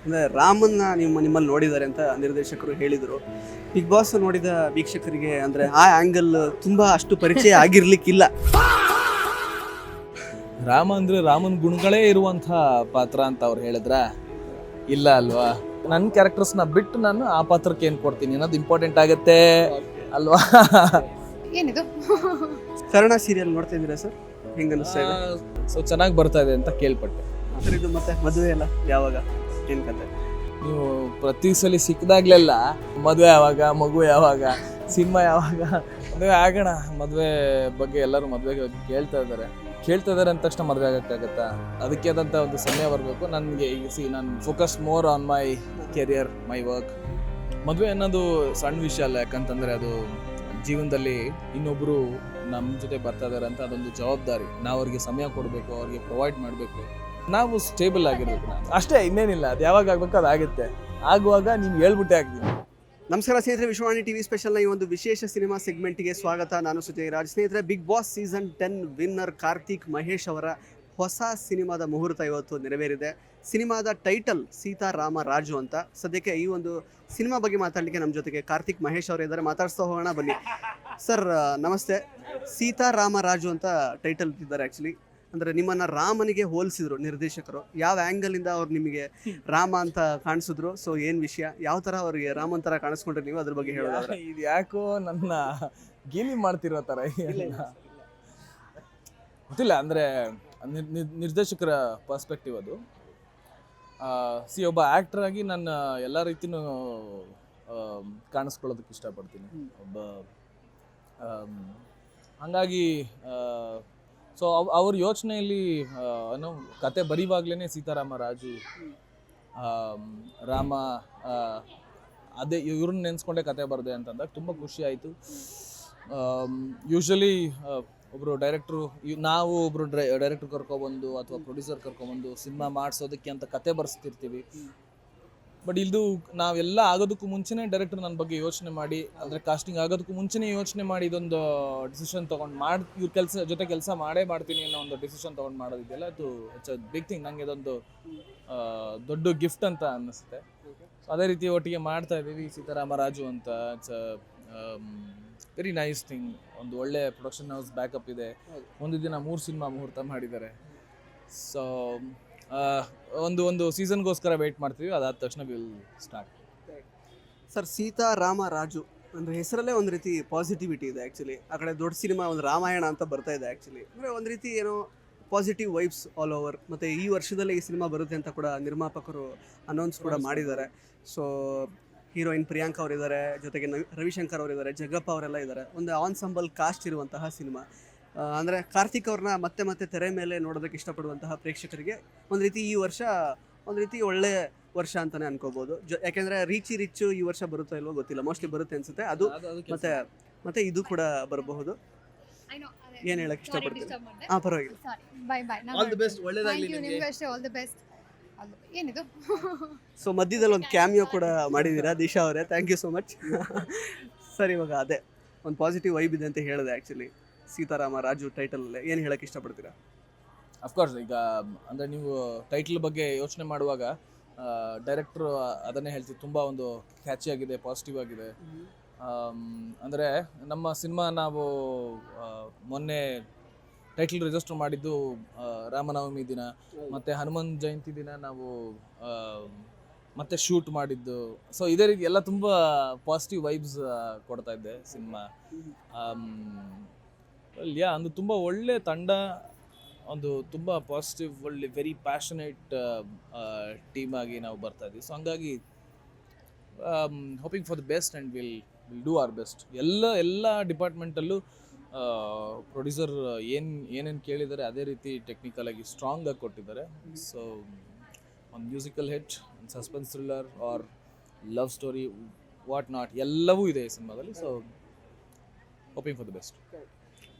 ಅಂದರೆ ರಾಮನ್ನ ನಿಮ್ಮಲ್ಲಿ ನೋಡಿದ್ದಾರೆ ಅಂತ ನಿರ್ದೇಶಕರು ಹೇಳಿದರು. ಬಿಗ್ ಬಾಸ್ ನೋಡಿದ ವೀಕ್ಷಕರಿಗೆ ಅಂದರೆ ಆ ಆ್ಯಂಗಲ್ ತುಂಬ ಅಷ್ಟು ಪರಿಚಯ ಆಗಿರ್ಲಿಕ್ಕಿಲ್ಲ. ರಾಮ ಅಂದರೆ ರಾಮನ ಗುಣಗಳೇ ಇರುವಂಥ ಪಾತ್ರ ಅಂತ ಅವ್ರು ಹೇಳಿದ್ರ ಇಲ್ಲ ಅಲ್ವಾ? ನನ್ನ ಕ್ಯಾರೆಕ್ಟರ್ಸ್ನ ಬಿಟ್ಟು ನಾನು ಆ ಪಾತ್ರಕ್ಕೆ ಏನು ಕೊಡ್ತೀನಿ ಅನ್ನೋದು ಇಂಪಾರ್ಟೆಂಟ್ ಆಗುತ್ತೆ ಅಲ್ವಾ? ಏನಿದು ಕರ್ಣ ಸೀರಿಯಲ್ ನೋಡ್ತಾ ಇದ್ದೀರಾ ಸರ್? ಹೆಂಗೆ ಅನಿಸ್ತಾ ಇದೆ? ಸೊ ಚೆನ್ನಾಗಿ ಬರ್ತಾ ಇದೆ ಅಂತ ಕೇಳ್ಪಟ್ಟೆ. ಸರ್ ಇದು ಮತ್ತೆ ಮದುವೆ ಎಲ್ಲ ಯಾವಾಗ, ಏನು ಕತೆ? ನೀವು ಪ್ರತಿ ಸಲ ಸಿಕ್ಕದಾಗ್ಲೆಲ್ಲ ಮದುವೆ ಯಾವಾಗ, ಮಗು ಯಾವಾಗ, ಸಿನಿಮಾ ಯಾವಾಗ, ಮದುವೆ ಆಗೋಣ, ಮದುವೆ ಬಗ್ಗೆ ಎಲ್ಲರೂ ಮದುವೆಗೆ ಕೇಳ್ತಾ ಇದ್ದಾರೆ ಅಂದ ತಕ್ಷಣ ಮದುವೆ ಆಗೋಕ್ಕಾಗತ್ತಾ? ಅದಕ್ಕೆ ಆದಂಥ ಒಂದು ಸಮಯ ಬರಬೇಕು. ನನಗೆ ಈಗ ನಾನು focus more on my career, my work. ಮದುವೆ ಅನ್ನೋದು ಸಣ್ಣ ವಿಷಯ ಅಲ್ಲ, ಯಾಕಂತಂದರೆ ಅದು ಜೀವನದಲ್ಲಿ ಇನ್ನೊಬ್ಬರು ನಮ್ಮ ಜೊತೆ ಬರ್ತಾ ಇದ್ದಾರೆ ಅಂತ ಅದೊಂದು ಜವಾಬ್ದಾರಿ. ನಾವು ಅವ್ರಿಗೆ ಸಮಯ ಕೊಡಬೇಕು, ಅವ್ರಿಗೆ ಪ್ರೊವೈಡ್ ಮಾಡಬೇಕು, ನಾವು ಸ್ಟೇಬಲ್ ಆಗಿರ್ಬೇಕು. ಅಷ್ಟೇ, ಇನ್ನೇನಿಲ್ಲ. ಅದು ಯಾವಾಗ ಆಗಬೇಕು ಅದಾಗುತ್ತೆ. ಆಗುವಾಗ ನೀವು ಹೇಳ್ಬಿಟ್ಟೆ ಆಗ್ತೀನಿ. ನಮಸ್ಕಾರ ಸ್ನೇಹಿತರೆ, ವಿಶ್ವವಾಣಿ ಟಿವಿ ಸ್ಪೆಷಲ್ನ ಈ ಒಂದು ವಿಶೇಷ ಸಿನಿಮಾ ಸೆಗ್ಮೆಂಟ್ಗೆ ಸ್ವಾಗತ. ನಾನು ಸುಜಯ್ ರಾಜ್. ಸ್ನೇಹಿತರೆ, Bigg Boss season 10 winner Karthik Mahesh ಅವರ ಹೊಸ ಸಿನಿಮಾದ ಮುಹೂರ್ತ ಇವತ್ತು ನೆರವೇರಿದೆ. ಸಿನಿಮಾದ ಟೈಟಲ್ ಸೀತಾರಾಮ ರಾಜು ಅಂತ. ಸದ್ಯಕ್ಕೆ ಈ ಒಂದು ಸಿನಿಮಾ ಬಗ್ಗೆ ಮಾತಾಡಲಿಕ್ಕೆ ನಮ್ಮ ಜೊತೆಗೆ ಕಾರ್ತಿಕ್ ಮಹೇಶ್ ಅವರು ಇದ್ದಾರೆ. ಮಾತಾಡ್ಸ್ತಾ ಹೋಗೋಣ ಬನ್ನಿ. ಸರ್ ನಮಸ್ತೆ. ಸೀತಾರಾಮ ರಾಜು ಅಂತ ಟೈಟಲ್ ಇಟ್ಟಿದ್ದಾರೆ. ಆ್ಯಕ್ಚುಲಿ ಅಂದರೆ ನಿಮ್ಮನ್ನು ರಾಮನಿಗೆ ಹೋಲಿಸಿದ್ರು ನಿರ್ದೇಶಕರು. ಯಾವ ಆ್ಯಂಗಲಿಂದ ಅವ್ರು ನಿಮಗೆ ರಾಮ ಅಂತ ಕಾಣಿಸಿದ್ರು? ಸೊ ಏನು ವಿಷಯ, ಯಾವ ಥರ ಅವ್ರಿಗೆ ರಾಮನ್ ಥರ ಕಾಣಿಸ್ಕೊಂಡ್ರೆ ನೀವು ಅದ್ರ ಬಗ್ಗೆ ಹೇಳೋದಾದ್ರೆ? ಇದು ಯಾಕೋ ನನ್ನ ಗೇಲಿ ಮಾಡ್ತಿರೋ ಥರ ಗೊತ್ತಿಲ್ಲ. ಅಂದರೆ ನಿರ್ದೇಶಕರ ಪರ್ಸ್ಪೆಕ್ಟಿವ್ ಅದು. ಒಬ್ಬ ಆ್ಯಕ್ಟರ್ ಆಗಿ ನಾನು ಎಲ್ಲ ರೀತಿಯೂ ಕಾಣಿಸ್ಕೊಳ್ಳೋದಕ್ಕೆ ಇಷ್ಟಪಡ್ತೀನಿ. ಹಾಗಾಗಿ ಸೊ ಅವ್ರ ಯೋಚನೆಯಲ್ಲಿ ಏನೋ ಕತೆ ಬರೀವಾಗ್ಲೇ ಸೀತಾರಾಮ ರಾಜು, ರಾಮ, ಅದೇ ಇವ್ರನ್ನ ನೆನೆಸ್ಕೊಂಡೆ ಕತೆ ಬರದೆ ಅಂತಂದಾಗ ತುಂಬ ಖುಷಿ ಆಯಿತು. ಯೂಶ್ವಲಿ ಒಬ್ಬರು ಡೈರೆಕ್ಟ್ರು, ನಾವು ಒಬ್ಬರು ಡೈರೆಕ್ಟ್ರ್ ಕರ್ಕೊಬಂದು ಅಥವಾ ಪ್ರೊಡ್ಯೂಸರ್ ಕರ್ಕೊಬಂದು ಸಿನಿಮಾ ಮಾಡಿಸೋದಕ್ಕೆ ಅಂತ ಕತೆ ಬರ್ಸ್ತಿರ್ತೀವಿ. ಬಟ್ ಇದು ನಾವೆಲ್ಲ ಆಗೋದಕ್ಕೂ ಮುಂಚೆನೇ ಡೈರೆಕ್ಟರ್ ನನ್ನ ಬಗ್ಗೆ ಯೋಚನೆ ಮಾಡಿ, ಅಂದರೆ ಕಾಸ್ಟಿಂಗ್ ಆಗೋದಕ್ಕೂ ಮುಂಚೆನೇ ಯೋಚನೆ ಮಾಡಿ ಇದೊಂದು ಡಿಸಿಷನ್ ತೊಗೊಂಡು ಇವ್ರ ಕೆಲಸ ಮಾಡೇ ಮಾಡ್ತೀನಿ ಅನ್ನೋ ಒಂದು ಡಿಸಿಷನ್ ತೊಗೊಂಡು ಮಾಡೋದಿದೆಯಲ್ಲ, ಅದು ಇಟ್ಸ್ ಅ ಬಿಗ್ ಥಿಂಗ್. ನನಗೆ ಇದೊಂದು ದೊಡ್ಡ ಗಿಫ್ಟ್ ಅಂತ ಅನ್ನಿಸುತ್ತೆ. ಸೊ ಅದೇ ರೀತಿ ಒಟ್ಟಿಗೆ ಮಾಡ್ತಾ ಇದ್ದೀವಿ ಸೀತಾರಾಮ ರಾಜು ಅಂತ. It's very nice thing. ಒಂದು ಒಳ್ಳೆ ಪ್ರೊಡಕ್ಷನ್ ಹೌಸ್ ಬ್ಯಾಕಪ್ ಇದೆ. ಒಂದು ದಿನ 3 ಸಿನಿಮಾ ಮುಹೂರ್ತ ಮಾಡಿದ್ದಾರೆ. ಸೊ ಒಂದು ಸೀಸನ್ಗೋಸ್ಕರ ವೆಯ್ಟ್ ಮಾಡ್ತೀವಿ. ಅದಾದ ತಕ್ಷಣ will start. Sir, Seetharama Raju ಅಂದರೆ ಹೆಸರಲ್ಲೇ ಒಂದು ರೀತಿ ಪಾಸಿಟಿವಿಟಿ ಇದೆ. ಆ್ಯಕ್ಚುಲಿ ಆ ಕಡೆ ದೊಡ್ಡ ಸಿನಿಮಾ ಒಂದು ರಾಮಾಯಣ ಅಂತ ಬರ್ತಾ ಇದೆ. ಆ್ಯಕ್ಚುಲಿ ಅಂದರೆ ಒಂದು ರೀತಿ ಏನೋ ಪಾಸಿಟಿವ್ ವೈಬ್ಸ್ ಆಲ್ ಓವರ್. ಮತ್ತು ಈ ವರ್ಷದಲ್ಲೇ ಈ ಸಿನಿಮಾ ಬರುತ್ತೆ ಅಂತ ಕೂಡ ನಿರ್ಮಾಪಕರು ಅನೌನ್ಸ್ ಕೂಡ ಮಾಡಿದ್ದಾರೆ. ಸೊ ಹೀರೋಯಿನ್ ಪ್ರಿಯಾಂಕಾ ಅವರಿದ್ದಾರೆ, ಜೊತೆಗೆ ರವಿಶಂಕರ್ ಅವರಿದ್ದಾರೆ, ಜಗ್ಗಪ್ಪ ಅವರೆಲ್ಲ ಇದ್ದಾರೆ. ಒಂದು ಆನ್ಸಂಬಲ್ ಕಾಸ್ಟ್ ಇರುವಂತಹ ಸಿನಿಮಾ. ಅಂದರೆ ಕಾರ್ತಿಕ್ ಅವ್ರನ್ನ ಮತ್ತೆ ತೆರೆ ಮೇಲೆ ನೋಡೋದಕ್ಕೆ ಇಷ್ಟಪಡುವಂತಹ ಪ್ರೇಕ್ಷಕರಿಗೆ ಒಂದು ರೀತಿ ಈ ವರ್ಷ ಒಂದು ರೀತಿ ಒಳ್ಳೆ ವರ್ಷ ಅಂತಲೇ ಅನ್ಕೋಬೋದು. ಯಾಕೆಂದರೆ ರಿಚ್ಚು ಈ ವರ್ಷ ಬರುತ್ತೋ ಇಲ್ವೋ ಗೊತ್ತಿಲ್ಲ, ಮೋಸ್ಟ್ಲಿ ಬರುತ್ತೆ ಅನಿಸುತ್ತೆ. ಅದು ಮತ್ತೆ ಇದು ಕೂಡ ಬರಬಹುದು. ಏನು ಹೇಳಕ್ಕೆ ಇಷ್ಟಪಡ್ತೀನಿ? ಪರವಾಗಿಲ್ಲ. ಆಲ್ ದಿ ಬೆಸ್ಟ್, ಒಳ್ಳೆದಾಗಲಿ ನಿಮಗೆ. All the best. ಏನಿದು ಸೊ ಮಧ್ಯದಲ್ಲಿ ಒಂದು ಕ್ಯಾಮಿಯೋ ಕೂಡ ಮಾಡಿದ್ದೀರಾ ದಿಶಾ ಅವರೇ, thank you so much. Sir, ಇವಾಗ ಅದೇ ಒಂದು ಪಾಸಿಟಿವ್ ವೈಬ್ ಇದೆ ಅಂತ ಹೇಳಿದೆ. ಆ್ಯಕ್ಚುಲಿ ಸೀತಾರಾಮ ರಾಜು ಟೈಟಲಲ್ಲೇ ಏನು ಹೇಳಕ್ಕೆ ಇಷ್ಟಪಡ್ತೀರಾ? ಅಫ್ಕೋರ್ಸ್, ಈಗ ಅಂದರೆ ನೀವು ಟೈಟಲ್ ಬಗ್ಗೆ ಯೋಚನೆ ಮಾಡುವಾಗ ಡೈರೆಕ್ಟ್ರು ಅದನ್ನೇ ಹೇಳ್ತೀವಿ, ತುಂಬ ಒಂದು ಕ್ಯಾಚಿ ಆಗಿದೆ, ಪಾಸಿಟಿವ್ ಆಗಿದೆ. ಅಂದರೆ ನಮ್ಮ ಸಿನಿಮಾ ನಾವು ಮೊನ್ನೆ ಟೈಟಲ್ ರಿಜಿಸ್ಟರ್ ಮಾಡಿದ್ದು ರಾಮನವಮಿ ದಿನ ಮತ್ತು ಹನುಮಾನ್ ಜಯಂತಿ ದಿನ ನಾವು ಮತ್ತೆ ಶೂಟ್ ಮಾಡಿದ್ದು. ಸೊ ಇದೇ ರೀತಿ ಎಲ್ಲ ತುಂಬ ಪಾಸಿಟಿವ್ ವೈಬ್ಸ್ ಕೊಡ್ತಾ ಇದ್ದೆ ಸಿನಿಮಾ. ಒಂದು ತುಂಬ ಒಳ್ಳೆ ತಂಡ, ಒಂದು ತುಂಬ ಪಾಸಿಟಿವ್, ಒಳ್ಳೆ ವೆರಿ ಪ್ಯಾಷನೇಟ್ ಟೀಮ್ ಆಗಿ ನಾವು ಬರ್ತಾ ಇದ್ದೀವಿ. ಸೊ ಹಂಗಾಗಿ hoping for the best and will do our best. ಎಲ್ಲ ಡಿಪಾರ್ಟ್ಮೆಂಟಲ್ಲೂ ಪ್ರೊಡ್ಯೂಸರ್ ಏನೇನು ಕೇಳಿದ್ದಾರೆ ಅದೇ ರೀತಿ ಟೆಕ್ನಿಕಲಾಗಿ ಸ್ಟ್ರಾಂಗ್ ಆಗಿ ಕೊಟ್ಟಿದ್ದಾರೆ. ಸೊ ಒಂದು ಮ್ಯೂಸಿಕಲ್ ಹಿಟ್, ಒಂದು suspense thriller or love story, what not, ಎಲ್ಲವೂ ಇದೆ ಈ ಸಿನಿಮಾದಲ್ಲಿ. So hoping for the best.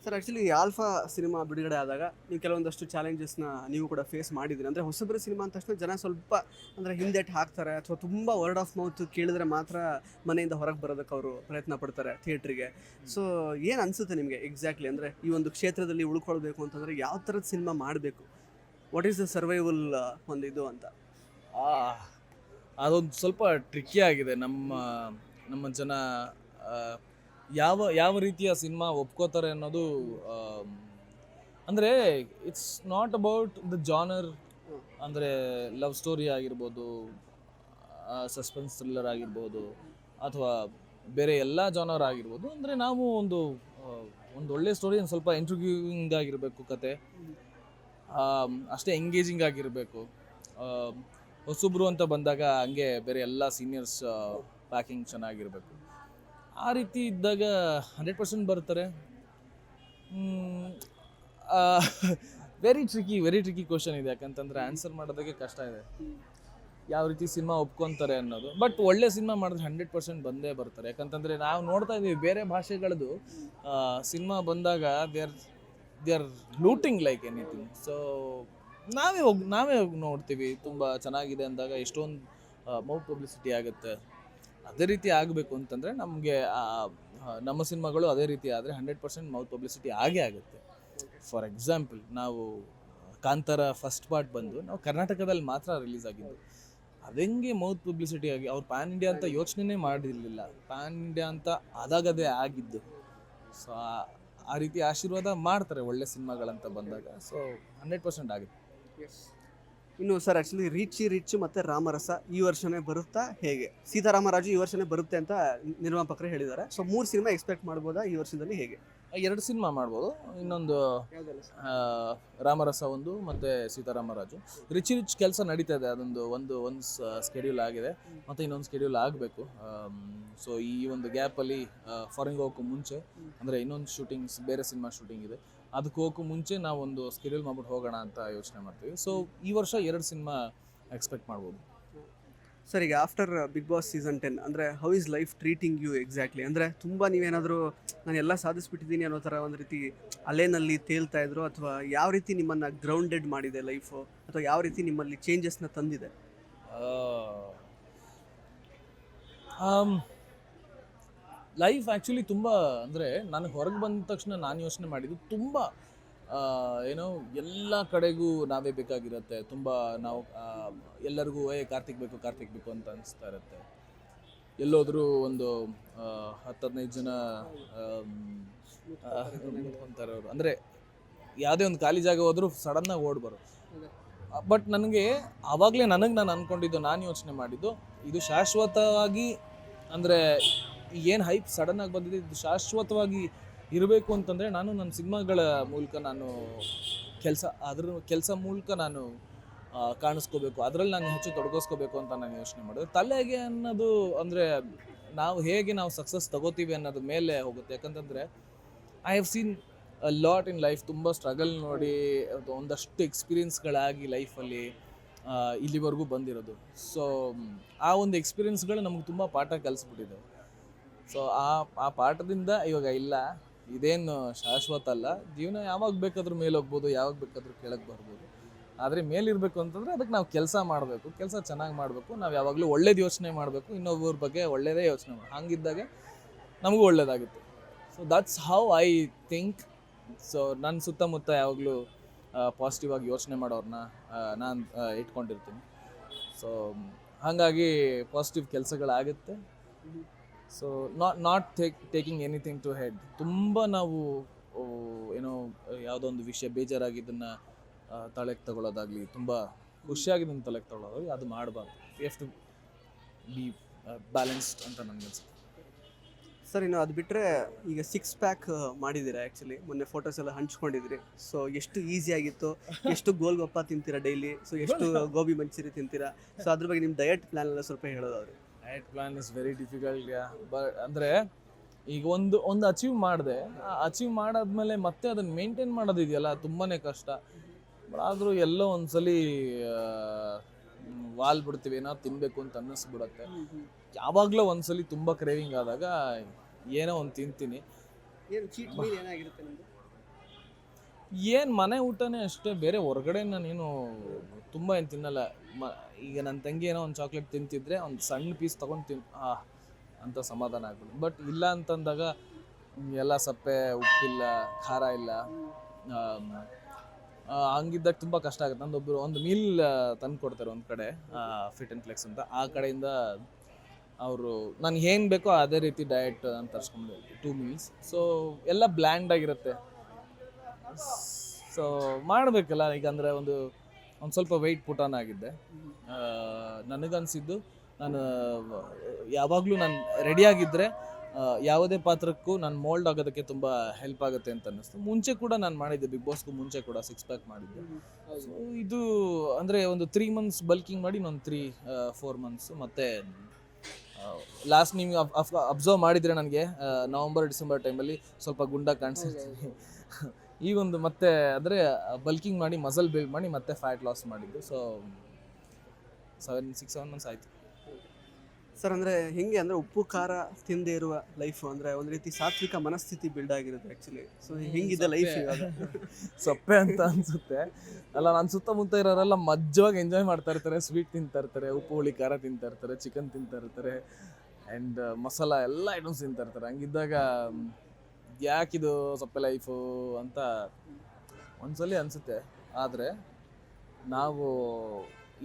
Sir, actually Alpha cinema ಬಿಡುಗಡೆ ಆದಾಗ ನೀವು ಕೆಲವೊಂದಷ್ಟು ಚಾಲೆಂಜಸ್ನ ನೀವು ಕೂಡ ಫೇಸ್ ಮಾಡಿದ್ದೀರಿ. ಅಂದರೆ ಹೊಸಬರ ಸಿನಿಮಾ ಅಂದ ತಕ್ಷಣ ಜನ ಸ್ವಲ್ಪ ಅಂದರೆ ಹಿಂದೆಟ್ಟು ಹಾಕ್ತಾರೆ, ಅಥವಾ ತುಂಬ ವರ್ಡ್ ಆಫ್ ಮೌತ್ ಕೇಳಿದ್ರೆ ಮಾತ್ರ ಮನೆಯಿಂದ ಹೊರಗೆ ಬರೋದಕ್ಕೆ ಅವರು ಪ್ರಯತ್ನ ಪಡ್ತಾರೆ ಥಿಯೇಟ್ರಿಗೆ. ಸೊ ಏನು ಅನಿಸುತ್ತೆ ನಿಮಗೆ ಎಕ್ಸಾಕ್ಟ್ಲಿ? ಅಂದರೆ ಈ ಒಂದು ಕ್ಷೇತ್ರದಲ್ಲಿ ಉಳ್ಕೊಳ್ಬೇಕು ಅಂತಂದರೆ ಯಾವ ಥರದ ಸಿನಿಮಾ ಮಾಡಬೇಕು? ವಾಟ್ ಈಸ್ ದ ಸರ್ವೈವಲ್ ಒಂದು ಇದು ಅಂತ? ಅದೊಂದು ಸ್ವಲ್ಪ ಟ್ರಿಕ್ಕಿ ಆಗಿದೆ. ನಮ್ಮ ಜನ ಆ, ಯಾವ ಯಾವ ರೀತಿಯ ಸಿನಿಮಾ ಒಪ್ಕೋತಾರೆ ಅನ್ನೋದು, ಆಮ್, ಅಂದರೆ it's not about the genre. ಅಂದರೆ ಲವ್ ಸ್ಟೋರಿ ಆಗಿರ್ಬೋದು, ಸಸ್ಪೆನ್ಸ್ ಥ್ರಿಲ್ಲರ್ ಆಗಿರ್ಬೋದು, ಅಥವಾ ಬೇರೆ ಎಲ್ಲ ಜಾನರ್ ಆಗಿರ್ಬೋದು. ಅಂದರೆ ನಾವು ಒಂದು ಒಳ್ಳೆ ಸ್ಟೋರಿ, ಒಂದು ಸ್ವಲ್ಪ ಇಂಟ್ರಿಗ್ಯೂಯಿಂಗ್ ಆಗಿರಬೇಕು ಕತೆ, ಅಷ್ಟೇ ಎಂಗೇಜಿಂಗ್ ಆಗಿರಬೇಕು. ಹೊಸಬ್ರು ಅಂತ ಬಂದಾಗ ಹಂಗೆ ಬೇರೆ ಎಲ್ಲ ಸೀನಿಯರ್ಸ್ ಪ್ಯಾಕಿಂಗ್ ಚೆನ್ನಾಗಿರಬೇಕು. ಆ ರೀತಿ ಇದ್ದಾಗ 100% ಬರ್ತಾರೆ. ವೆರಿ ಟ್ರಿಕಿ ಕ್ವಶನ್ ಇದೆ, ಯಾಕಂತಂದರೆ ಆನ್ಸರ್ ಮಾಡೋದಕ್ಕೆ ಕಷ್ಟ ಇದೆ. ಯಾವ ರೀತಿ ಸಿನಿಮಾ ಒಪ್ಕೊತಾರೆ ಅನ್ನೋದು. ಬಟ್ ಒಳ್ಳೆ ಸಿನಿಮಾ ಮಾಡಿದ್ರೆ 100% ಬಂದೇ ಬರ್ತಾರೆ. ಯಾಕಂತಂದರೆ ನಾವು ನೋಡ್ತಾ ಇದ್ದೀವಿ ಬೇರೆ ಭಾಷೆಗಳದ್ದು ಸಿನಿಮಾ ಬಂದಾಗ they are looting like anything. So ನಾವೇ ಹೋಗಿ ನೋಡ್ತೀವಿ. ತುಂಬ ಚೆನ್ನಾಗಿದೆ ಅಂದಾಗ ಎಷ್ಟೊಂದು ಮೌತ್ ಪಬ್ಲಿಸಿಟಿ ಆಗುತ್ತೆ. ಅದೇ ರೀತಿ ಆಗಬೇಕು ಅಂತಂದರೆ ನಮಗೆ ನಮ್ಮ ಸಿನಿಮಾಗಳು ಅದೇ ರೀತಿ ಆದರೆ 100% ಮೌತ್ ಪಬ್ಲಿಸಿಟಿ ಆಗೇ ಆಗುತ್ತೆ. ಫಾರ್ ಎಕ್ಸಾಂಪಲ್, ನಾವು ಕಾಂತಾರ ಫಸ್ಟ್ ಪಾರ್ಟ್ ಬಂದು ನಾವು ಕರ್ನಾಟಕದಲ್ಲಿ ಮಾತ್ರ ರಿಲೀಸ್ ಆಗಿದ್ದು. ಅದಂಗೆ ಮೌತ್ ಪಬ್ಲಿಸಿಟಿ ಆಗಿ ಅವ್ರು ಪ್ಯಾನ್ ಇಂಡಿಯಾ ಅಂತ ಯೋಚನೆ ಮಾಡಿರಲಿಲ್ಲ. ಪ್ಯಾನ್ ಇಂಡಿಯಾ ಅಂತ ಆದಾಗದೇ ಆಗಿದ್ದು. ಸೊ ಆ ರೀತಿ ಆಶೀರ್ವಾದ ಮಾಡ್ತಾರೆ ಒಳ್ಳೆ ಸಿನಿಮಾಗಳಂತ ಬಂದಾಗ. ಸೊ 100% ಆಗುತ್ತೆ. ಇನ್ನು ಸರ್ ಆ್ಯಕ್ಚುಲಿ ರಿಚ್ ಮತ್ತು ರಾಮರಸ ಈ ವರ್ಷನೇ ಬರುತ್ತಾ ಹೇಗೆ? ಸೀತಾರಾಮರಾಜು ಈ ವರ್ಷನೇ ಬರುತ್ತೆ ಅಂತ ನಿರ್ಮಾಪಕರು ಹೇಳಿದ್ದಾರೆ. ಸೊ 3 ಸಿನಿಮಾ ಎಕ್ಸ್ಪೆಕ್ಟ್ ಮಾಡ್ಬೋದಾ ಈ ವರ್ಷದಲ್ಲಿ ಹೇಗೆ? 2 ಸಿನಿಮಾ ಮಾಡ್ಬೋದು. ಇನ್ನೊಂದು ರಾಮರಸ ಒಂದು ಮತ್ತು ಸೀತಾರಾಮರಾಜು. ರಿಚ್ ಕೆಲಸ ನಡೀತಾ ಇದೆ. ಅದೊಂದು ಒಂದು ಸ್ಕೆಡ್ಯೂಲ್ ಆಗಿದೆ, ಮತ್ತು ಇನ್ನೊಂದು ಸ್ಕೆಡ್ಯೂಲ್ ಆಗಬೇಕು. ಸೊ ಈ ಒಂದು ಗ್ಯಾಪಲ್ಲಿ ಫಾರಿನ್ಗೆ ಹೋಗೋಕ್ಕೂ ಮುಂಚೆ, ಅಂದರೆ ಇನ್ನೊಂದು ಶೂಟಿಂಗ್ಸ್, ಬೇರೆ ಸಿನಿಮಾ ಶೂಟಿಂಗ್ ಇದೆ, ಅದಕ್ಕೆ ಹೋಗೋಕ್ಕೂ ಮುಂಚೆ ನಾವು ಒಂದು ಸ್ಕೆಡ್ಯೂಲ್ ಮಾಡ್ಬಿಟ್ಟು ಹೋಗೋಣ ಅಂತ ಯೋಚನೆ ಮಾಡ್ತೀವಿ. ಸೊ ಈ ವರ್ಷ 2 ಸಿನಿಮಾ ಎಕ್ಸ್ಪೆಕ್ಟ್ ಮಾಡ್ಬೋದು. ಸರ್, ಈಗ ಆಫ್ಟರ್ ಬಿಗ್ ಬಾಸ್ ಸೀಸನ್ 10 ಅಂದರೆ how is life treating you exactly? ಅಂದರೆ ತುಂಬ ನೀವೇನಾದರೂ ನಾನು ಎಲ್ಲ ಸಾಧಿಸ್ಬಿಟ್ಟಿದ್ದೀನಿ ಅನ್ನೋ ಥರ ಒಂದು ರೀತಿ ಅಲೆನಲ್ಲಿ ತೇಲ್ತಾ ಇದ್ರು, ಅಥವಾ ಯಾವ ರೀತಿ ನಿಮ್ಮನ್ನು ಗ್ರೌಂಡೆಡ್ ಮಾಡಿದೆ ಲೈಫು, ಅಥವಾ ಯಾವ ರೀತಿ ನಿಮ್ಮಲ್ಲಿ ಚೇಂಜಸ್ನ ತಂದಿದೆ? ಲೈಫ್ ಆ್ಯಕ್ಚುಲಿ ತುಂಬ, ಅಂದರೆ ನನಗೆ ಹೊರಗೆ ಬಂದ ತಕ್ಷಣ ನಾನು ಯೋಚನೆ ಮಾಡಿದ್ದು ತುಂಬ ಏನೋ ಎಲ್ಲ ಕಡೆಗೂ ನಾವೇ ಬೇಕಾಗಿರುತ್ತೆ. ತುಂಬ ನಾವು ಎಲ್ಲರಿಗೂ ಕಾರ್ತಿಕ್ ಬೇಕು ಅಂತ ಅನಿಸ್ತಾ ಇರುತ್ತೆ. ಎಲ್ಲೋದ್ರೂ ಒಂದು 10-15 ಜನ ಅಂತಾರೆ ಅವರು. ಅಂದರೆ ಯಾವುದೇ ಒಂದು ಖಾಲಿ ಜಾಗ ಹೋದರೂ ಸಡನ್ನಾಗಿ ಓಡ್ಬರು. ಬಟ್ ನನಗೆ ಆವಾಗಲೇ ನಾನು ಅಂದ್ಕೊಂಡಿದ್ದು, ನಾನು ಯೋಚನೆ ಮಾಡಿದ್ದು, ಇದು ಶಾಶ್ವತವಾಗಿ, ಅಂದರೆ ಏನು ಹೈಪ್ ಸಡನ್ನಾಗಿ ಬಂದಿದೆ, ಇದು ಶಾಶ್ವತವಾಗಿ ಇರಬೇಕು ಅಂತಂದರೆ ನಾನು ನನ್ನ ಸಿನಿಮಾಗಳ ಮೂಲಕ ನಾನು ಕೆಲಸ ಮೂಲಕ ನಾನು ಕಾಣಿಸ್ಕೋಬೇಕು, ಅದರಲ್ಲಿ ನಾನು ಹೆಚ್ಚು ತೊಡಗಿಸ್ಕೋಬೇಕು ಅಂತ ನಾನು ಯೋಚನೆ ಮಾಡಿದೆ. ತಲೆಗೆ ಅನ್ನೋದು, ಅಂದರೆ ನಾವು ಸಕ್ಸಸ್ ತಗೋತೀವಿ ಅನ್ನೋದ್ರ ಮೇಲೆ ಹೋಗುತ್ತೆ. ಯಾಕಂತಂದರೆ I have seen a lot in life. ತುಂಬ ಸ್ಟ್ರಗಲ್ ನೋಡಿ, ಒಂದಷ್ಟು ಎಕ್ಸ್ಪೀರಿಯನ್ಸ್ಗಳಾಗಿ ಲೈಫಲ್ಲಿ ಇಲ್ಲಿವರೆಗೂ ಬಂದಿರೋದು. ಸೊ ಆ ಒಂದು ಎಕ್ಸ್ಪೀರಿಯನ್ಸ್ಗಳು ನಮಗೆ ತುಂಬ ಪಾಠ ಕಲಿಸ್ಬಿಟ್ಟಿದೆ. ಸೊ ಆ ಪಾಠದಿಂದ ಇವಾಗ ಇಲ್ಲ, ಇದೇನು ಶಾಶ್ವತ ಅಲ್ಲ. ಜೀವನ ಯಾವಾಗ ಬೇಕಾದ್ರೂ ಮೇಲೆ ಹೋಗ್ಬೋದು, ಯಾವಾಗ ಬೇಕಾದ್ರೂ ಕೆಳಗೆ ಬರ್ಬೋದು. ಆದರೆ ಮೇಲಿರಬೇಕು ಅಂತಂದರೆ ಅದಕ್ಕೆ ನಾವು ಕೆಲಸ ಮಾಡಬೇಕು, ಕೆಲಸ ಚೆನ್ನಾಗಿ ಮಾಡಬೇಕು. ನಾವು ಯಾವಾಗಲೂ ಒಳ್ಳೇದು ಯೋಚನೆ ಮಾಡಬೇಕು, ಇನ್ನೊಬ್ಬರ ಬಗ್ಗೆ ಒಳ್ಳೆಯದೇ ಯೋಚನೆ ಮಾಡಿ, ಹಾಗಿದ್ದಾಗ ನಮಗೂ ಒಳ್ಳೆಯದಾಗುತ್ತೆ. So that's how I think. So ನನ್ನ ಸುತ್ತಮುತ್ತ ಯಾವಾಗಲೂ ಪಾಸಿಟಿವ್ ಆಗಿ ಯೋಚನೆ ಮಾಡೋರನ್ನ ನಾನು ಇಟ್ಕೊಂಡಿರ್ತೀನಿ. ಸೊ ಹಾಗಾಗಿ ಪಾಸಿಟಿವ್ ಕೆಲಸಗಳಾಗುತ್ತೆ. So not taking anything to head. ತುಂಬ ನಾವು ಏನೋ ಯಾವುದೋ ಒಂದು ವಿಷಯ ಬೇಜಾರಾಗಿದ್ದನ್ನು ತಲೆಗೆ ತಗೊಳ್ಳೋದಾಗಲಿ, ತುಂಬ ಖುಷಿಯಾಗಿದ್ದನ್ನು ತಲೆಗೆ ತಗೊಳ್ಳೋದಾಗಲಿ, ಅದು ಮಾಡಬಾರ್ದು. We have to be balanced ಅಂತ ನನಗೆ ಅನ್ಸುತ್ತೆ. ಸರ್, ಇನ್ನು ಅದು ಬಿಟ್ಟರೆ ಈಗ 6 ಪ್ಯಾಕ್ ಮಾಡಿದ್ದೀರಾ. ಆ್ಯಕ್ಚುಲಿ ಮೊನ್ನೆ ಫೋಟೋಸ್ ಎಲ್ಲ ಹಂಚ್ಕೊಂಡಿದ್ರಿ. ಸೊ ಎಷ್ಟು ಈಸಿ ಆಗಿತ್ತು? ಎಷ್ಟು ಗೋಲ್ಗಪ್ಪ ತಿಂತೀರಾ ಡೈಲಿ? ಸೊ ಎಷ್ಟು ಗೋಬಿ ಮಂಚೂರಿ ತಿಂತೀರಾ? ಸೊ ಅದ್ರ ಬಗ್ಗೆ ನಿಮ್ಮ ಡಯಟ್ ಪ್ಲ್ಯಾನ್ ಎಲ್ಲ ಸ್ವಲ್ಪ ಹೇಳೋದಾದ್ರೆ. Diet plan is very difficult. But ಅಂದರೆ ಈಗ ಒಂದು ಅಚೀವ್ ಮಾಡಿದೆ, ಅಚೀವ್ ಮಾಡಾದ್ಮೇಲೆ ಮತ್ತೆ ಅದನ್ನು ಮೇಂಟೈನ್ ಮಾಡೋದಿದೆಯಲ್ಲ, ತುಂಬಾ ಕಷ್ಟ. ಆದರೂ ಎಲ್ಲೋ ಒಂದ್ಸಲಿ ವಾಲ್ ಬಿಡ್ತೀವಿ, ಏನೋ ತಿನ್ನಬೇಕು ಅಂತ ಅನ್ನಿಸ್ಬಿಡುತ್ತೆ. ಯಾವಾಗಲೂ ಒಂದ್ಸಲಿ ತುಂಬ ಕ್ರೇವಿಂಗ್ ಆದಾಗ ಏನೋ ಒಂದು ತಿಂತೀನಿ. ಏನು ಮನೆ ಊಟನೇ ಅಷ್ಟೇ, ಬೇರೆ ಹೊರಗಡೆ ನಾನೇನು ತುಂಬ ಏನು ತಿನ್ನಲ್ಲ. ಈಗ ನನ್ನ ತಂಗಿ ಏನೋ ಒಂದು ಚಾಕ್ಲೇಟ್ ತಿಂತಿದ್ರೆ ಒಂದು ಸಣ್ಣ ಪೀಸ್ ತೊಗೊಂಡು ಅಂತ ಸಮಾಧಾನ ಆಗ್ಬಿಡು. ಬಟ್ ಇಲ್ಲ ಅಂತಂದಾಗ ಎಲ್ಲ ಸಪ್ಪೆ, ಉಪ್ಪಿಲ್ಲ, ಖಾರ ಇಲ್ಲ, ಹಂಗಿದ್ದಾಗ ತುಂಬ ಕಷ್ಟ ಆಗುತ್ತೆ. ನಂದೊಬ್ಬರು ಒಂದು ಮೀಲ್ ತಂದು ಕೊಡ್ತಾರೆ ಒಂದು ಕಡೆ, ಫಿಟ್ ಆ್ಯಂಡ್ ಫ್ಲೆಕ್ಸ್ ಅಂತ. ಆ ಕಡೆಯಿಂದ ಅವರು ನನಗೆ ಏನು ಬೇಕೋ ಅದೇ ರೀತಿ ಡಯಟ್ ಅಂತ ತರಿಸ್ಕೊಂಡು 2 ಮೀಲ್ಸ್. ಸೊ ಎಲ್ಲ ಬ್ಲ್ಯಾಂಡ್ ಆಗಿರುತ್ತೆ. ಸೊ ಮಾಡಬೇಕಲ್ಲ ಈಗ, ಅಂದರೆ ಒಂದು ಸ್ವಲ್ಪ ವೆಯ್ಟ್ ಪುಟ್ ಆನ್ ಆಗಿದ್ದೆ. ನನಗನ್ಸಿದ್ದು ನಾನು ಯಾವಾಗಲೂ ನಾನು ರೆಡಿಯಾಗಿದ್ದರೆ ಯಾವುದೇ ಪಾತ್ರಕ್ಕೂ ನಾನು ಮೋಲ್ಡ್ ಆಗೋದಕ್ಕೆ ತುಂಬ ಹೆಲ್ಪ್ ಆಗುತ್ತೆ ಅಂತ ಅನ್ನಿಸ್ತು. ಮುಂಚೆ ಕೂಡ ನಾನು ಮಾಡಿದ್ದೆ, ಬಿಗ್ ಬಾಸ್ಗೂ ಮುಂಚೆ ಕೂಡ 6 ಪ್ಯಾಕ್ ಮಾಡಿದ್ದೆ. ಸೊ ಇದು ಅಂದರೆ ಒಂದು 3 ಮಂತ್ಸ್ ಬಲ್ಕಿಂಗ್ ಮಾಡಿ ಇನ್ನೊಂದು 3-4 ಮಂತ್ಸು. ಮತ್ತು ಲಾಸ್ಟ್ ನೀವು ಅಬ್ಸರ್ವ್ ಮಾಡಿದರೆ ನನಗೆ ನವಂಬರ್-ಡಿಸೆಂಬರ್ ಟೈಮಲ್ಲಿ ಸ್ವಲ್ಪ ಗುಂಡ ಕಾಣಿಸ್ತೀನಿ. ಈ ಒಂದು ಮತ್ತೆ ಅಂದರೆ ಬಲ್ಕಿಂಗ್ ಮಾಡಿ ಮಸಲ್ ಬಿಲ್ಡ್ ಮಾಡಿ ಮತ್ತೆ ಫ್ಯಾಟ್ ಲಾಸ್ ಮಾಡಿದ್ದು. ಸೊ 6-7 ಮಂತ್ಸ್ ಆಯಿತು. ಸರ್ ಅಂದರೆ ಹೆಂಗೆ ಅಂದರೆ ಉಪ್ಪು ಖಾರ ತಿಂದೇ ಇರುವ ಲೈಫು ಅಂದರೆ ಒಂದು ರೀತಿ ಸಾತ್ವಿಕ ಮನಸ್ಥಿತಿ ಬಿಲ್ಡ್ ಆಗಿರುತ್ತೆ ಆ್ಯಕ್ಚುಲಿ. ಸೊ ಹೆಂಗಿದೆ ಲೈಫ್ ಇವಾಗ? ಸೊಪ್ಪೆ ಅಂತ ಅನಿಸುತ್ತೆ ಅಲ್ಲ. ನನ್ನ ಸುತ್ತಮುತ್ತ ಇರೋರೆಲ್ಲ ಮಜ್ಜವಾಗಿ ಎಂಜಾಯ್ ಮಾಡ್ತಾ ಇರ್ತಾರೆ, ಸ್ವೀಟ್ ತಿಂತಾ ಇರ್ತಾರೆ, ಉಪ್ಪು ಹುಳಿ ಖಾರ ತಿಂತಾ ಇರ್ತಾರೆ, ಚಿಕನ್ ತಿಂತಾ ಇರ್ತಾರೆ, ಆ್ಯಂಡ್ ಮಸಾಲ ಎಲ್ಲ ಐಟಮ್ಸ್ ತಿಂತಾ ಇರ್ತಾರೆ. ಹಂಗಿದ್ದಾಗ ಯಾಕಿದು ಸೊಪ್ಪೆ ಲೈಫು ಅಂತ ಒಂದ್ಸಲಿ ಅನಿಸುತ್ತೆ. ಆದರೆ ನಾವು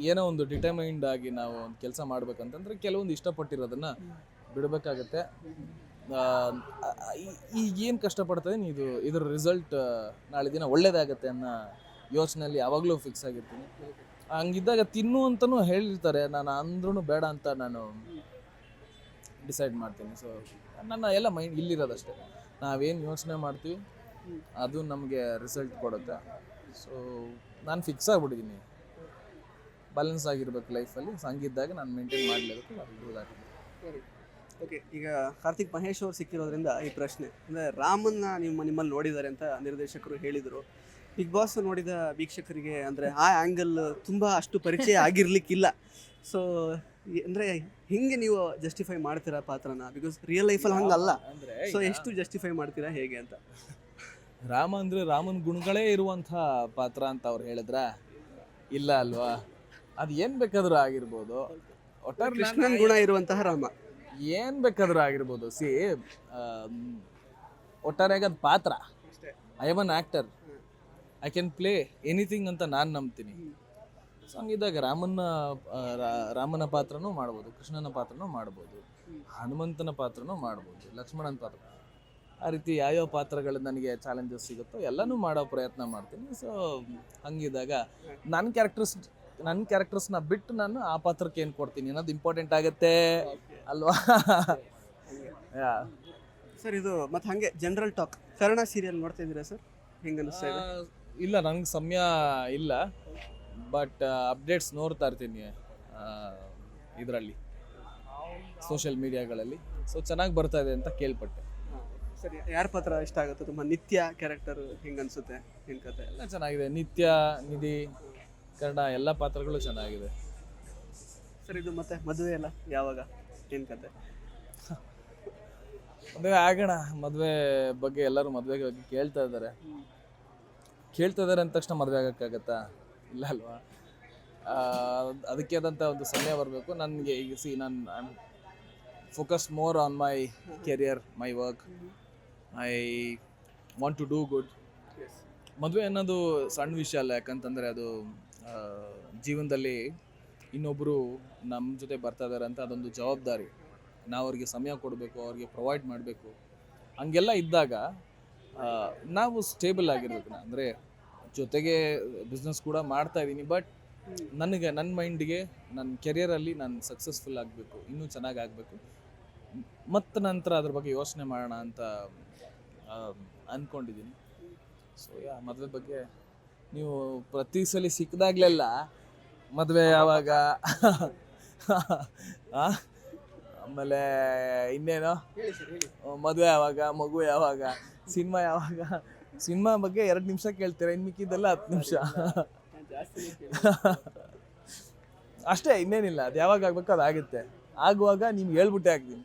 ಏನೋ ಒಂದು ಡಿಟರ್ಮೈನ್ಡ್ ಆಗಿ ನಾವು ಒಂದು ಕೆಲಸ ಮಾಡ್ಬೇಕಂತಂದ್ರೆ ಕೆಲವೊಂದು ಇಷ್ಟಪಟ್ಟಿರೋದನ್ನು ಬಿಡಬೇಕಾಗತ್ತೆ. ಈಗ ಏನು ಕಷ್ಟಪಡ್ತಾಯಿದ್ದೀನಿ ಇದ್ರ ರಿಸಲ್ಟ್ ನಾಳೆ ದಿನ ಒಳ್ಳೇದಾಗತ್ತೆ ಅನ್ನೋ ಯೋಚನೆಯಲ್ಲಿ ಯಾವಾಗಲೂ ಫಿಕ್ಸ್ ಆಗಿರ್ತೀನಿ. ಹಂಗಿದ್ದಾಗ ತಿನ್ನು ಅಂತಲೂ ಹೇಳಿರ್ತಾರೆ, ನಾನು ಅಂದ್ರೂ ಬೇಡ ಅಂತ ನಾನು ಡಿಸೈಡ್ ಮಾಡ್ತೀನಿ. ಸೊ ನನ್ನ ಎಲ್ಲ ಮೈಂಡ್ ಇಲ್ಲಿರೋದಷ್ಟೇ, ನಾವೇನು ಯೋಚನೆ ಮಾಡ್ತೀವಿ ಅದು ನಮಗೆ ರಿಸಲ್ಟ್ ಕೊಡುತ್ತೆ. ಸೊ ನಾನು ಫಿಕ್ಸ್ ಆಗಿಬಿಟ್ಟಿದ್ದೀನಿ, ಬ್ಯಾಲೆನ್ಸ್ ಆಗಿರ್ಬೇಕು ಲೈಫಲ್ಲಿ. ಹಂಗಿದ್ದಾಗ ನಾನು ಮೇಂಟೈನ್ ಮಾಡಲೇಬೇಕು. ಓಕೆ, ಈಗ ಕಾರ್ತಿಕ್ ಮಹೇಶ್ ಅವ್ರು ಸಿಕ್ಕಿರೋದ್ರಿಂದ ಈ ಪ್ರಶ್ನೆ ಅಂದರೆ ರಾಮನ್ನ ನಿಮ್ಮಲ್ಲಿ ನೋಡಿದ್ದಾರೆ ಅಂತ ನಿರ್ದೇಶಕರು ಹೇಳಿದರು. ಬಿಗ್ ಬಾಸ್ ನೋಡಿದ ವೀಕ್ಷಕರಿಗೆ ಅಂದರೆ ಆ ಆ್ಯಂಗಲ್ ತುಂಬ ಅಷ್ಟು ಪರಿಚಯ ಆಗಿರ್ಲಿಕ್ಕಿಲ್ಲ. ಸೊ ಅಂದರೆ ಹಿಂಗೆ ನೀವು ಜಸ್ಟಿಫೈ ಮಾಡ್ತೀರಾ ಪಾತ್ರನ? ಬಿಕಾಸ್ ರಿಯಲ್ ಲೈಫಲ್ಲಿ ಹಂಗಲ್ಲ. ಸೊ ಎಷ್ಟು ಜಸ್ಟಿಫೈ ಮಾಡ್ತೀರಾ ಹೇಗೆ ಅಂತ? ರಾಮ ಅಂದರೆ ರಾಮನ ಗುಣಗಳೇ ಇರುವಂಥ ಪಾತ್ರ ಅಂತ ಅವ್ರು ಹೇಳಿದ್ರ ಇಲ್ಲ ಅಲ್ವಾ? ಅದು ಏನು ಬೇಕಾದರೂ ಆಗಿರ್ಬೋದು. ಒಟ್ಟಾರೆ ಕೃಷ್ಣನ್ ಗುಣ ಇರುವಂತಹ ರಾಮ ಏನು ಬೇಕಾದರೂ ಆಗಿರ್ಬೋದು. ಒಟ್ಟಾರೆಯಾಗಿ ಅದು ಪಾತ್ರ. I am an actor, I can play anything ಅಂತ ನಾನು ನಂಬ್ತೀನಿ. ಸೊ ಹಂಗಿದ್ದಾಗ ರಾಮನ ಪಾತ್ರನೂ ಮಾಡ್ಬೋದು, ಕೃಷ್ಣನ ಪಾತ್ರನೂ ಮಾಡ್ಬೋದು, ಹನುಮಂತನ ಪಾತ್ರನೂ ಮಾಡ್ಬೋದು, ಲಕ್ಷ್ಮಣನ ಪಾತ್ರ. ಆ ರೀತಿ ಯಾವ್ಯಾವ ಪಾತ್ರಗಳು ನನಗೆ ಚಾಲೆಂಜಸ್ ಸಿಗುತ್ತೋ ಎಲ್ಲನೂ ಮಾಡೋ ಪ್ರಯತ್ನ ಮಾಡ್ತೀನಿ. ಸೊ ಹಂಗಿದ್ದಾಗ ನನ್ನ ಕ್ಯಾರೆಕ್ಟರ್ಸ್ನ ಬಿಟ್ಟು ನಾನು ಆ ಪಾತ್ರಕ್ಕೆ ಏನು ಕೊಡ್ತೀನಿ ಅನ್ನೋದು ಇಂಪಾರ್ಟೆಂಟ್ ಆಗುತ್ತೆ ಅಲ್ವಾ? ಸರ್ ಇದು ಮತ್ತು ಹಾಗೆ ಜನರಲ್ ಟಾಕ್, ಕರ್ಣ ಸೀರಿಯಲ್ ನೋಡ್ತಾ ಇದ್ದೀರಾ ಸರ್? ಹೆಂಗೆ ಅನಿಸ್ತಾ ಇದೆ? ಇಲ್ಲ, ನನಗೆ ಸಮಯ ಇಲ್ಲ, ಬಟ್ ಅಪ್ಡೇಟ್ಸ್ ನೋಡ್ತಾ ಇರ್ತೀನಿ ಇದರಲ್ಲಿ, ಸೋಷಿಯಲ್ ಮೀಡಿಯಾಗಳಲ್ಲಿ. ಸೊ ಚೆನ್ನಾಗಿ ಬರ್ತಾ ಇದೆ ಅಂತ ಕೇಳ್ಪಟ್ಟೆ. ಸರಿ, ಯಾರ ಪಾತ್ರ ಇಷ್ಟ ಆಗುತ್ತೆ ತುಂಬ? ನಿತ್ಯ ಕ್ಯಾರೆಕ್ಟರ್ ಹೆಂಗೆ ಅನಿಸುತ್ತೆ? ಏನು ಕತೆ? ಎಲ್ಲ ಚೆನ್ನಾಗಿದೆ. ನಿತ್ಯ, ನಿಧಿ, ಕರ್ಣ ಎಲ್ಲ ಪಾತ್ರಗಳು ಚೆನ್ನಾಗಿದೆ. ಸರ್ ಇದು ಮತ್ತೆ ಮದುವೆ ಎಲ್ಲ ಯಾವಾಗ? ಏನು ಕತೆ? ಮದುವೆ ಆಗೋಣ. ಮದುವೆ ಬಗ್ಗೆ ಎಲ್ಲರೂ ಮದುವೆ ಬಗ್ಗೆ ಕೇಳ್ತಾ ಇದ್ದಾರೆ ಅಂದ ತಕ್ಷಣ ಮದುವೆ ಆಗೋಕ್ಕಾಗತ್ತಾ? ಇಲ್ಲ ಅಲ್ವಾ? ಅದಕ್ಕೆ ಆದಂಥ ಒಂದು ಸಮಯ ಬರಬೇಕು. ನನಗೆ ಈಗ ನಾನು focus more on my career, my work. I want to do good. ಮದುವೆ ಅನ್ನೋದು ಸಣ್ಣ ವಿಷಯ ಅಲ್ಲ, ಯಾಕಂತಂದರೆ ಅದು ಜೀವನದಲ್ಲಿ ಇನ್ನೊಬ್ಬರು ನಮ್ಮ ಜೊತೆ ಬರ್ತಾ ಇದ್ದಾರೆ ಅಂತ ಅದೊಂದು ಜವಾಬ್ದಾರಿ. ನಾವು ಅವ್ರಿಗೆ ಸಮಯ ಕೊಡಬೇಕು, ಅವ್ರಿಗೆ ಪ್ರೊವೈಡ್ ಮಾಡಬೇಕು. ಹಂಗೆಲ್ಲ ಇದ್ದಾಗ ನಾವು ಸ್ಟೇಬಲ್ ಆಗಿರ್ಬೇಕು. ಅಂದರೆ ಜೊತೆಗೆ ಬಿಸ್ನೆಸ್ ಕೂಡ ಮಾಡ್ತಾಯಿದ್ದೀನಿ, ಬಟ್ ನನ್ನ ಮೈಂಡಿಗೆ ನನ್ನ ಕೆರಿಯರಲ್ಲಿ ನಾನು ಸಕ್ಸಸ್ಫುಲ್ ಆಗಬೇಕು, ಇನ್ನೂ ಚೆನ್ನಾಗಿ ಆಗಬೇಕು. ಮತ್ತು ನಂತರ ಅದ್ರ ಬಗ್ಗೆ ಯೋಚನೆ ಮಾಡೋಣ ಅಂತ ಅಂದ್ಕೊಂಡಿದ್ದೀನಿ. ಸೊ ಮದುವೆ ಬಗ್ಗೆ ನೀವು ಪ್ರತಿ ಸಲ ಸಿಕ್ಕಿದಾಗಲೆಲ್ಲ ಮದುವೆ ಯಾವಾಗ, ಆಮೇಲೆ ಇನ್ನೇನೋ ಮದುವೆ ಯಾವಾಗ, ಮಗು ಯಾವಾಗ, ಸಿನಿಮಾ ಯಾವಾಗ, ಸಿನಿಮಾ ಬಗ್ಗೆ 2 ನಿಮಿಷ ಕೇಳ್ತೀರ, ಇನ್ನು ಮಿಕ್ಕಿದ್ದೆಲ್ಲ 10 ನಿಮಿಷ ಅಷ್ಟೇ, ಇನ್ನೇನಿಲ್ಲ. ಅದು ಯಾವಾಗ ಆಗಬೇಕು ಅದಾಗುತ್ತೆ. ಆಗುವಾಗ ನಿಮ್ಗೆ ಹೇಳ್ಬಿಟ್ಟೆ ಆಗ್ತೀನಿ.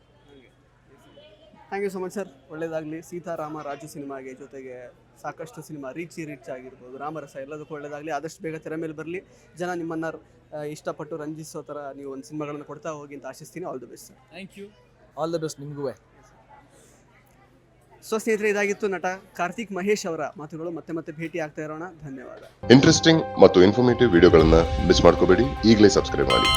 Thank you so much sir, ಒಳ್ಳೇದಾಗಲಿ. ಸೀತಾರಾಮ ರಾಜು ಸಿನಿಮಾಗೆ ಜೊತೆಗೆ ಸಾಕಷ್ಟು ಸಿನಿಮಾ ರೀಚ್ ಆಗಿರ್ಬೋದು, ರಾಮರಸ ಎಲ್ಲದಕ್ಕೂ ಒಳ್ಳೇದಾಗಲಿ. ಆದಷ್ಟು ಬೇಗ ತೆರೆ ಮೇಲೆ ಬರಲಿ. ಜನ ನಿಮ್ಮನ್ನು ಇಷ್ಟಪಟ್ಟು ರಂಜಿಸೋ ಥರ ನೀವು ಒಂದು ಸಿನಿಮಾಗಳನ್ನು ಕೊಡ್ತಾ ಹೋಗಿ ಅಂತ ಆಶಿಸ್ತೀನಿ. All the best sir. Thank you. All the best ನಿಮಗೂ. ಸೊ ಸ್ನೇಹಿತರೆ, ಇದಾಗಿತ್ತು ನಟ ಕಾರ್ತಿಕ್ ಮಹೇಶ್ ಅವರ ಮಾತುಗಳು. ಮತ್ತೆ ಭೇಟಿ ಆಗ್ತಾ ಇರೋಣ. ಧನ್ಯವಾದ. ಇಂಟ್ರೆಸ್ಟಿಂಗ್ ಮತ್ತು ಇನ್ಫಾರ್ಮೇಟಿವ್ ವಿಡಿಯೋಗಳನ್ನ ಮಿಸ್ ಮಾಡ್ಕೋಬೇಡಿ. ಈಗಲೇ ಸಬ್ಸ್ಕ್ರೈಬ್ ಮಾಡಿ.